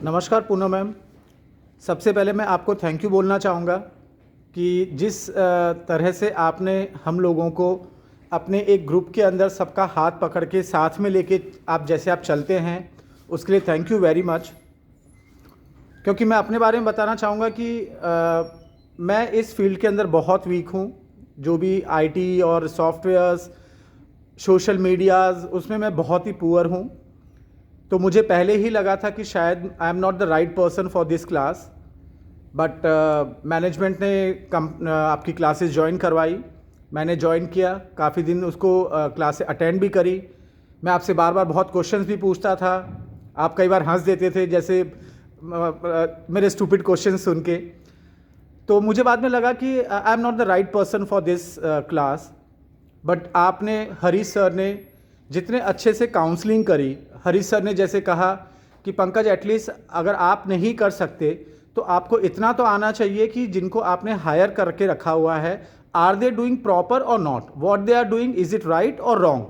नमस्कार पूनम मैम। सबसे पहले मैं आपको थैंक यू बोलना चाहूँगा कि जिस तरह से आपने हम लोगों को अपने एक ग्रुप के अंदर सबका हाथ पकड़ के साथ में लेके आप चलते हैं, उसके लिए थैंक यू वेरी मच। क्योंकि मैं अपने बारे में बताना चाहूँगा कि मैं इस फील्ड के अंदर बहुत वीक हूँ। जो भी आईटी और सॉफ्टवेयर्स, सोशल मीडियाज़, उसमें मैं बहुत ही पुअर हूँ। तो मुझे पहले ही लगा था कि शायद I am not the right person for this class, but management ने आपकी क्लासेस ज्वाइन करवाई। मैंने ज्वाइन किया, काफ़ी दिन उसको क्लासेस अटेंड भी करी। मैं आपसे बार बार बहुत क्वेश्चंस भी पूछता था, आप कई बार हंस देते थे जैसे मेरे स्टूपिड क्वेश्चन सुन के। तो मुझे बाद में लगा कि I am not the right person for this class. But आपने, हरीश सर ने जितने अच्छे से काउंसलिंग करी, हरीश सर ने जैसे कहा कि पंकज एटलीस्ट अगर आप नहीं कर सकते तो आपको इतना तो आना चाहिए कि जिनको आपने हायर करके रखा हुआ है, आर दे डूइंग प्रॉपर और not, what they are doing, is it right और रॉन्ग,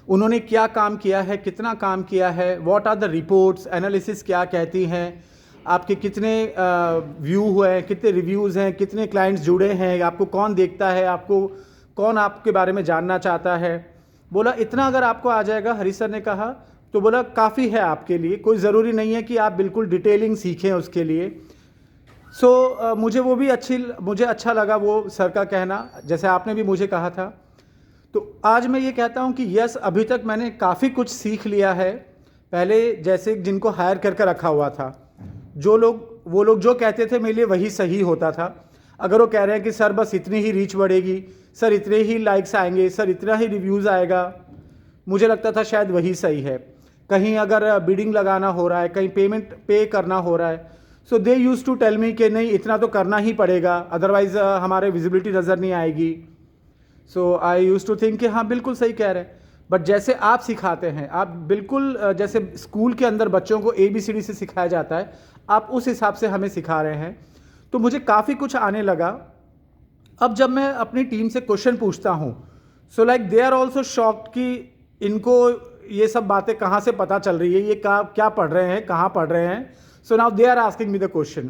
उन्होंने क्या काम किया है, कितना काम किया है, what are the reports, analysis क्या कहती हैं, आपके कितने व्यू हुए हैं, कितने रिव्यूज़ हैं, कितने क्लाइंट्स जुड़े हैं, आपको कौन देखता है, आपको कौन आपके बारे में जानना चाहता है। बोला इतना अगर आपको आ जाएगा, हरीश सर ने कहा, तो बोला काफ़ी है आपके लिए, कोई ज़रूरी नहीं है कि आप बिल्कुल डिटेलिंग सीखें उसके लिए। मुझे अच्छा लगा वो सर का कहना, जैसे आपने भी मुझे कहा था। तो आज मैं ये कहता हूँ कि यस, अभी तक मैंने काफ़ी कुछ सीख लिया है। पहले जैसे जिनको हायर करके रखा हुआ था, वो लोग जो कहते थे मेरे लिए वही सही होता था। अगर वो कह रहे हैं कि सर बस इतनी ही रीच बढ़ेगी, सर इतने ही लाइक्स आएंगे, सर इतना ही रिव्यूज़ आएगा, मुझे लगता था शायद वही सही है। कहीं अगर बिडिंग लगाना हो रहा है, कहीं पेमेंट पे करना हो रहा है, सो दे यूज़ टू टेल मी कि नहीं इतना तो करना ही पड़ेगा, अदरवाइज़ हमारे विजिबिलिटी नज़र नहीं आएगी। सो आई यूज़ टू थिंक कि हाँ बिल्कुल सही कह रहे हैं। बट जैसे आप सिखाते हैं, आप बिल्कुल जैसे स्कूल के अंदर बच्चों को ABCD से सिखाया जाता है, आप उस हिसाब से हमें सिखा रहे हैं। तो मुझे काफ़ी कुछ आने लगा। अब जब मैं अपनी टीम से क्वेश्चन पूछता हूँ, so like they are also shocked कि इनको ये सब बातें कहाँ से पता चल रही है, ये क्या पढ़ रहे हैं, कहाँ पढ़ रहे हैं। So now they are asking me the question.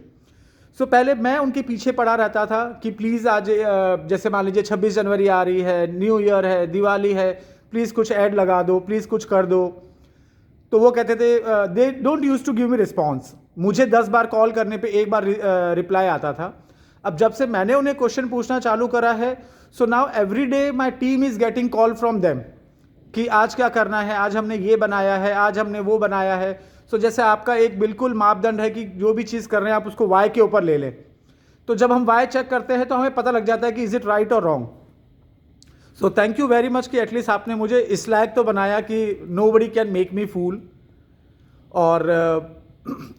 So पहले मैं उनके पीछे पड़ा रहता था कि प्लीज़ आज जैसे मान लीजिए 26 जनवरी आ रही है, न्यू ईयर है, दिवाली है, प्लीज़ कुछ ऐड लगा दो, प्लीज़ कुछ कर दो। तो वो कहते थे they don't use to give me response. मुझे 10 बार कॉल करने पे एक बार रिप्लाई आता था। अब जब से मैंने उन्हें क्वेश्चन पूछना चालू करा है, so now every day my team is getting call from them कि आज क्या करना है, आज हमने ये बनाया है, आज हमने वो बनाया है। सो जैसे आपका एक बिल्कुल मापदंड है कि जो भी चीज़ कर रहे हैं आप उसको वाई के ऊपर ले लें। तो जब हम वाई चेक करते हैं तो हमें पता लग जाता है कि इज़ इट राइट और wrong. So thank you very much कि एटलीस्ट आपने मुझे इस लायक तो बनाया कि nobody can make me fool. और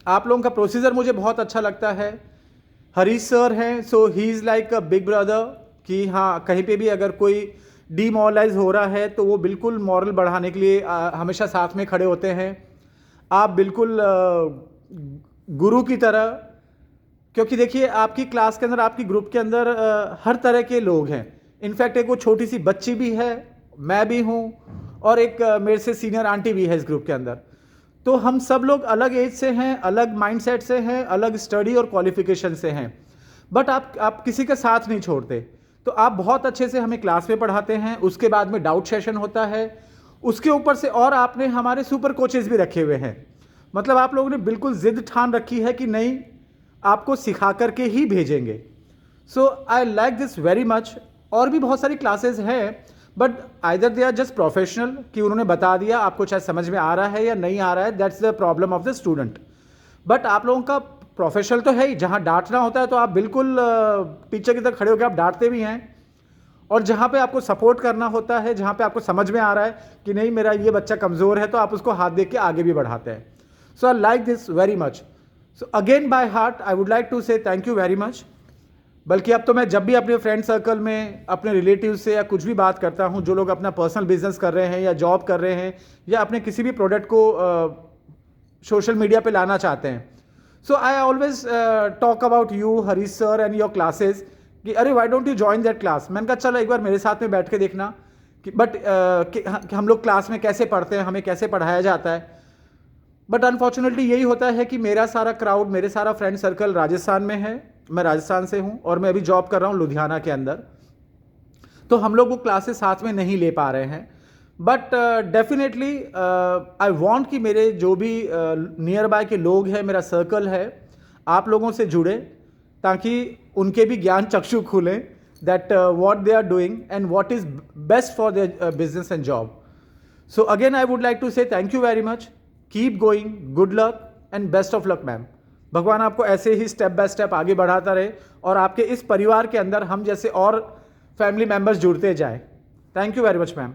आप लोगों का प्रोसीजर मुझे बहुत अच्छा लगता है। हरीश सर हैं, so he is like a big brother कि हाँ कहीं पे भी अगर कोई डीमोरलाइज हो रहा है तो वो बिल्कुल मॉरल बढ़ाने के लिए हमेशा साथ में खड़े होते हैं। आप बिल्कुल गुरु की तरह, क्योंकि देखिए आपकी क्लास के अंदर, आपकी ग्रुप के अंदर हर तरह के लोग हैं। इनफैक्ट एक वो छोटी सी बच्ची भी है, मैं भी हूँ, और एक मेरे से सीनियर आंटी भी है इस ग्रुप के अंदर। तो हम सब लोग अलग एज से हैं, अलग माइंडसेट से हैं, अलग स्टडी और क्वालिफिकेशन से हैं, बट आप किसी का साथ नहीं छोड़ते। तो आप बहुत अच्छे से हमें क्लास में पढ़ाते हैं, उसके बाद में डाउट सेशन होता है, उसके ऊपर से और आपने हमारे सुपर कोचेस भी रखे हुए हैं। मतलब आप लोगों ने बिल्कुल जिद ठान रखी है कि नहीं, आपको सिखा करके ही भेजेंगे। So I like this very much. और भी बहुत सारी क्लासेस हैं, but either they are just professional कि उन्होंने बता दिया, आपको चाहे समझ में आ रहा है या नहीं आ रहा है, that's the problem of the student. But आप लोगों का प्रोफेशनल तो है ही, जहाँ डांटना होता है तो आप बिल्कुल टीचर की तरह खड़े होकर आप डांटते भी हैं, और जहाँ पे आपको सपोर्ट करना होता है, जहाँ पे आपको समझ में आ रहा है कि नहीं मेरा ये बच्चा कमज़ोर है, तो आप उसको हाथ दे के आगे भी बढ़ाते हैं। So I like this very much. So again by heart I would like to say thank you very much. बल्कि अब तो मैं जब भी अपने फ्रेंड सर्कल में अपने रिलेटिव से या कुछ भी बात करता हूँ, जो लोग अपना पर्सनल बिजनेस कर रहे हैं या जॉब कर रहे हैं या अपने किसी भी प्रोडक्ट को सोशल मीडिया पे लाना चाहते हैं, so I always talk about you Harish sir and your classes कि अरे why don't you join that class. मैंने कहा चलो एक बार मेरे साथ में बैठ के देखना कि हम लोग क्लास में कैसे पढ़ते हैं, हमें कैसे पढ़ाया जाता है। बट अनफॉर्चुनेटली यही होता है कि मेरा सारा क्राउड, मेरे सारा फ्रेंड सर्कल राजस्थान में है, मैं राजस्थान से हूँ और मैं अभी जॉब कर रहा हूँ लुधियाना के अंदर, तो हम लोग वो क्लासेस साथ में नहीं ले पा रहे हैं। बट डेफिनेटली आई वांट कि मेरे जो भी नियर बाय के लोग हैं, मेरा सर्कल है, आप लोगों से जुड़े, ताकि उनके भी ज्ञान चक्षु खुलें that what they are doing and what is best for their business and job. So again I would like to say thank you very much, keep going, good luck and best of luck ma'am. भगवान आपको ऐसे ही step by step आगे बढ़ाता रहे और आपके इस परिवार के अंदर हम जैसे और फैमिली मेंबर्स जुड़ते जाएं। Thank you very much ma'am.